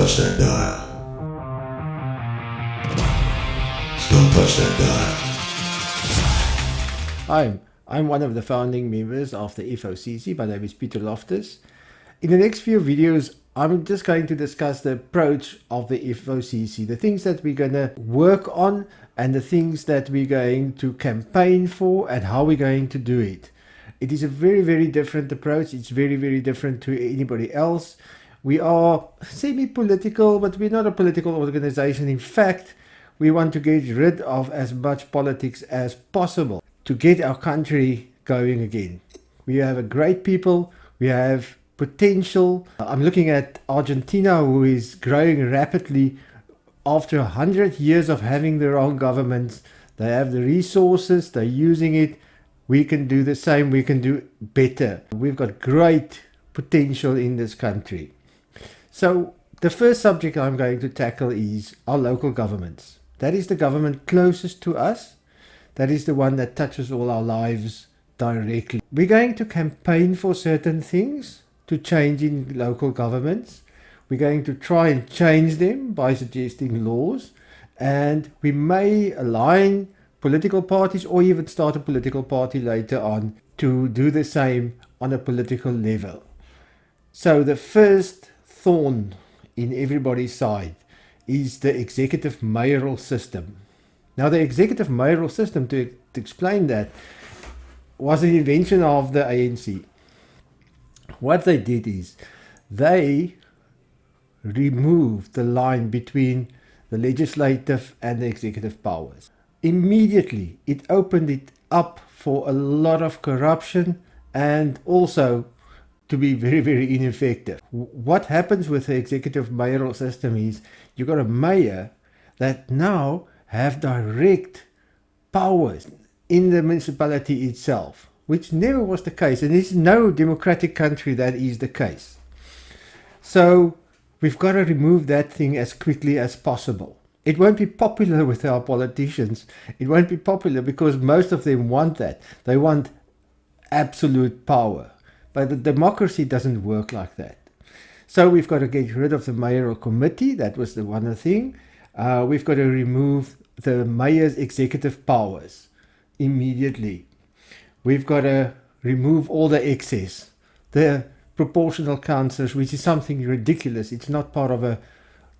touch that dial. Don't touch that dial. I'm one of the founding members of the F.O.C.C. My name is Peter Loftus. In the next few videos, I'm just going to discuss the approach of the F.O.C.C., the things that we're going to work on and the things that we're going to campaign for and how we're going to do it. It is a very, very different approach. It's very, very different to anybody else. We are semi-political, but we're not a political organization. In fact, we want to get rid of as much politics as possible to get our country going again. We have a great people. We have potential. I'm looking at Argentina, who is growing rapidly after 100 years of having their own governments. They have the resources, they're using it. We can do the same, we can do better. We've got great potential in this country. So the first subject I'm going to tackle is our local governments. That is the government closest to us. That is the one that touches all our lives directly. We're going to campaign for certain things to change in local governments. We're going to try and change them by suggesting laws, and we may align political parties or even start a political party later on to do the same on a political level. So the first thorn in everybody's side is the Executive Mayoral System. Now the Executive Mayoral System, to explain that, was an invention of the ANC. What they did is they removed the line between the legislative and the executive powers. Immediately it opened it up for a lot of corruption and also to be very, very ineffective. What happens with the Executive Mayoral System is you've got a mayor that now have direct powers in the municipality itself, which never was the case, and there's no democratic country that is the case. So we've got to remove that thing as quickly as possible. It won't be popular with our politicians. It won't be popular because most of them want that. They want absolute power. But the democracy doesn't work like that. So we've got to get rid of the mayoral committee. That was the one thing. We've got to remove the mayor's executive powers immediately. We've got to remove all the excess. The proportional councillors, which is something ridiculous. It's not part of a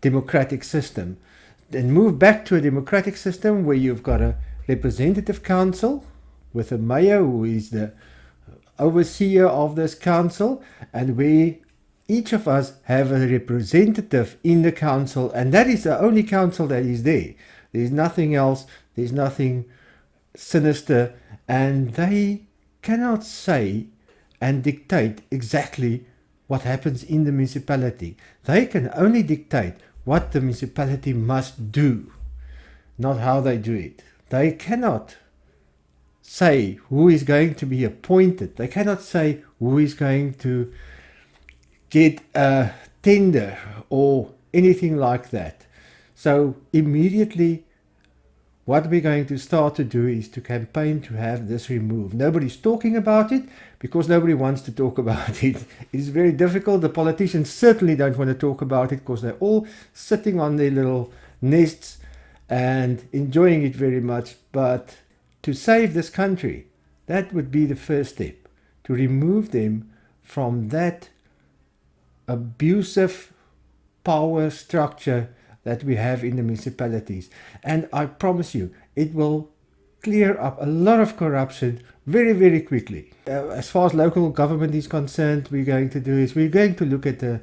democratic system. Then move back to a democratic system where you've got a representative council with a mayor who is the overseer of this council, and where each of us have a representative in the council, and that is the only council that is there. There's nothing else, there's nothing sinister, and they cannot say and dictate exactly what happens in the municipality. They can only dictate what the municipality must do, not how they do it. They cannot say who is going to be appointed. They cannot say who is going to get a tender or anything like that. So immediately what we're going to start to do is to campaign to have this removed. Nobody's talking about it because nobody wants to talk about it. It's very difficult. The politicians certainly don't want to talk about it because they're all sitting on their little nests and enjoying it very much. But to save this country, that would be the first step, to remove them from that abusive power structure that we have in the municipalities. And I promise you, it will clear up a lot of corruption very, very quickly. As far as local government is concerned, we're going to look at the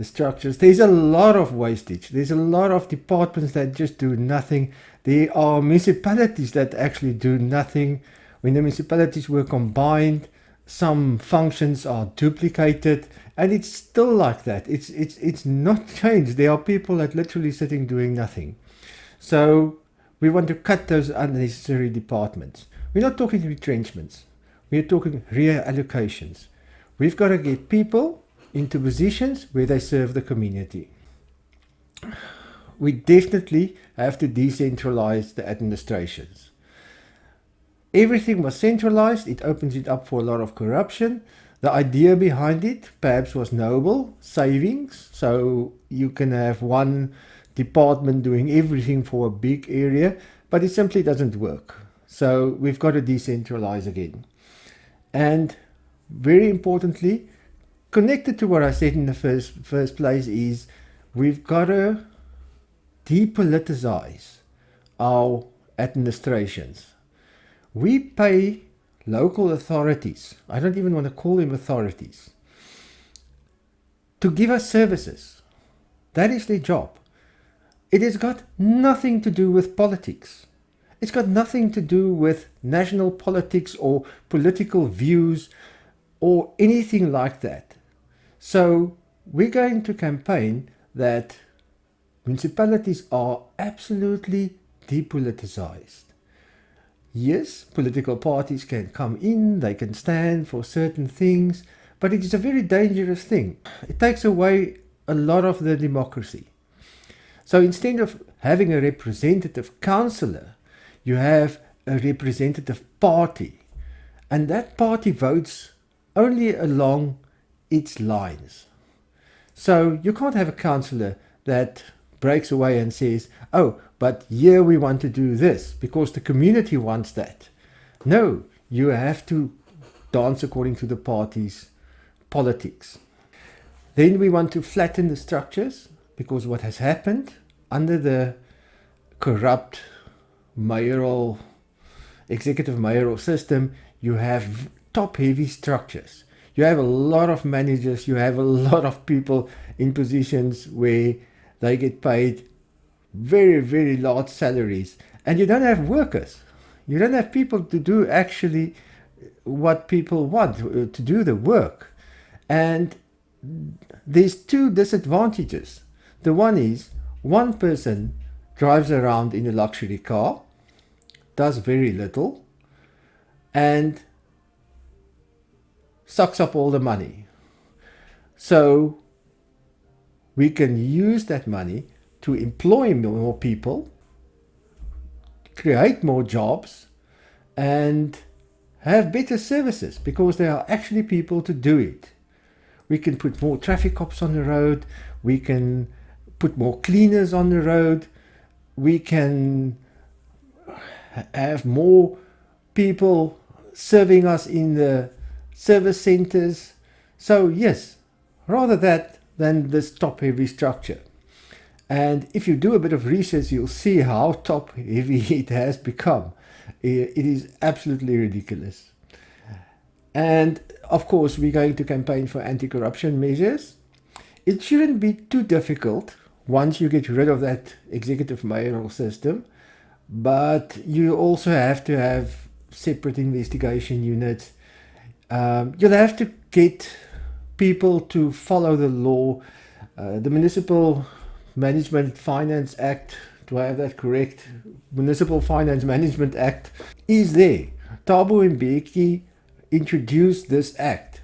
structures. There's a lot of wastage. There's a lot of departments that just do nothing. There are municipalities that actually do nothing. When the municipalities were combined, some functions are duplicated, and it's still like that. It's not changed. There are people that literally sitting doing nothing. So we want to cut those unnecessary departments. We're not talking retrenchments. We're talking re-allocations. We've got to get people into positions where they serve the community. We definitely have to decentralize the administrations. Everything was centralized. It opens it up for a lot of corruption. The idea behind it perhaps was noble, savings, so you can have one department doing everything for a big area, but it simply doesn't work. So we've got to decentralize again. And very importantly, connected to what I said in the first place, is we've got to depoliticize our administrations. We pay local authorities, I don't even want to call them authorities, to give us services. That is their job. It has got nothing to do with politics. It's got nothing to do with national politics or political views or anything like that. So we're going to campaign that municipalities are absolutely depoliticized. Yes, political parties can come in, they can stand for certain things, but it is a very dangerous thing. It takes away a lot of the democracy. So instead of having a representative councillor, you have a representative party, and that party votes only along its lines. So you can't have a councillor that breaks away and says, oh, but here we want to do this because the community wants that. No, you have to dance according to the party's politics. Then we want to flatten the structures, because what has happened under the corrupt executive mayoral system, you have top-heavy structures. You have a lot of managers, you have a lot of people in positions where they get paid very, very large salaries, and you don't have workers. You don't have people to do actually what people want, to do the work. And there's two disadvantages. The one is, one person drives around in a luxury car, does very little, and sucks up all the money. So we can use that money to employ more people, create more jobs, and have better services, because there are actually people to do it. We can put more traffic cops on the road, we can put more cleaners on the road, we can have more people serving us in the service centers. So yes, rather that than this top-heavy structure. And if you do a bit of research, you'll see how top-heavy it has become. It is absolutely ridiculous. And of course, we're going to campaign for anti-corruption measures. It shouldn't be too difficult once you get rid of that executive mayoral system, but you also have to have separate investigation units. You'll have to get people to follow the law. The Municipal Management Finance Act, do I have that correct? Municipal Finance Management Act is there. Thabo Mbeki introduced this act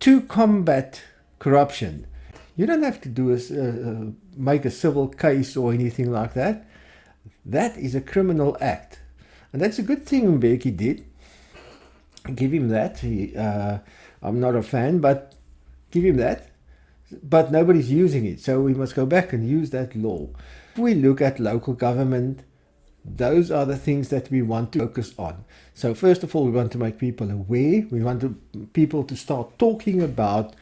to combat corruption. You don't have to do make a civil case or anything like that. That is a criminal act, and that's a good thing Mbeki did. Give him that. I'm not a fan, but give him that. But nobody's using it, so we must go back and use that law. If we look at local government, those are the things that we want to focus on. So first of all, we want to make people aware. We want people to start talking about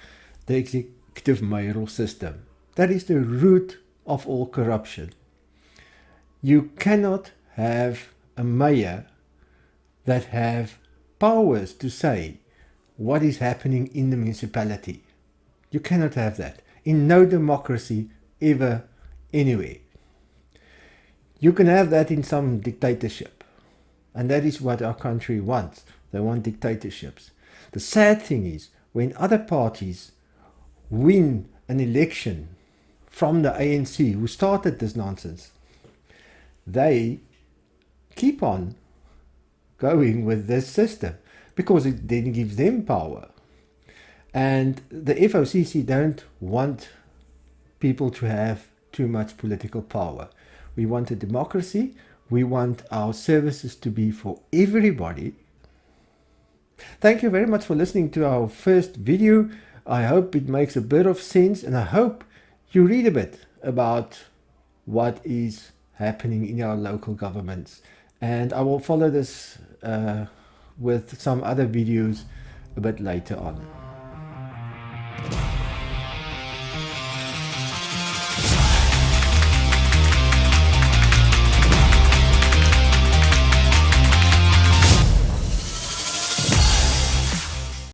the executive mayoral system. That is the root of all corruption. You cannot have a mayor that have powers to say what is happening in the municipality. You cannot have that in no democracy ever, anywhere. You can have that in some dictatorship, and that is what our country wants. They want dictatorships. The sad thing is, when other parties win an election from the ANC, who started this nonsense, they keep on going with this system because it then gives them power. And the FOCC don't want people to have too much political power. We want a democracy. We want our services to be for everybody. Thank you very much for listening to our first video. I hope it makes a bit of sense, and I hope you read a bit about what is happening in our local governments. And I will follow this with some other videos a bit later on.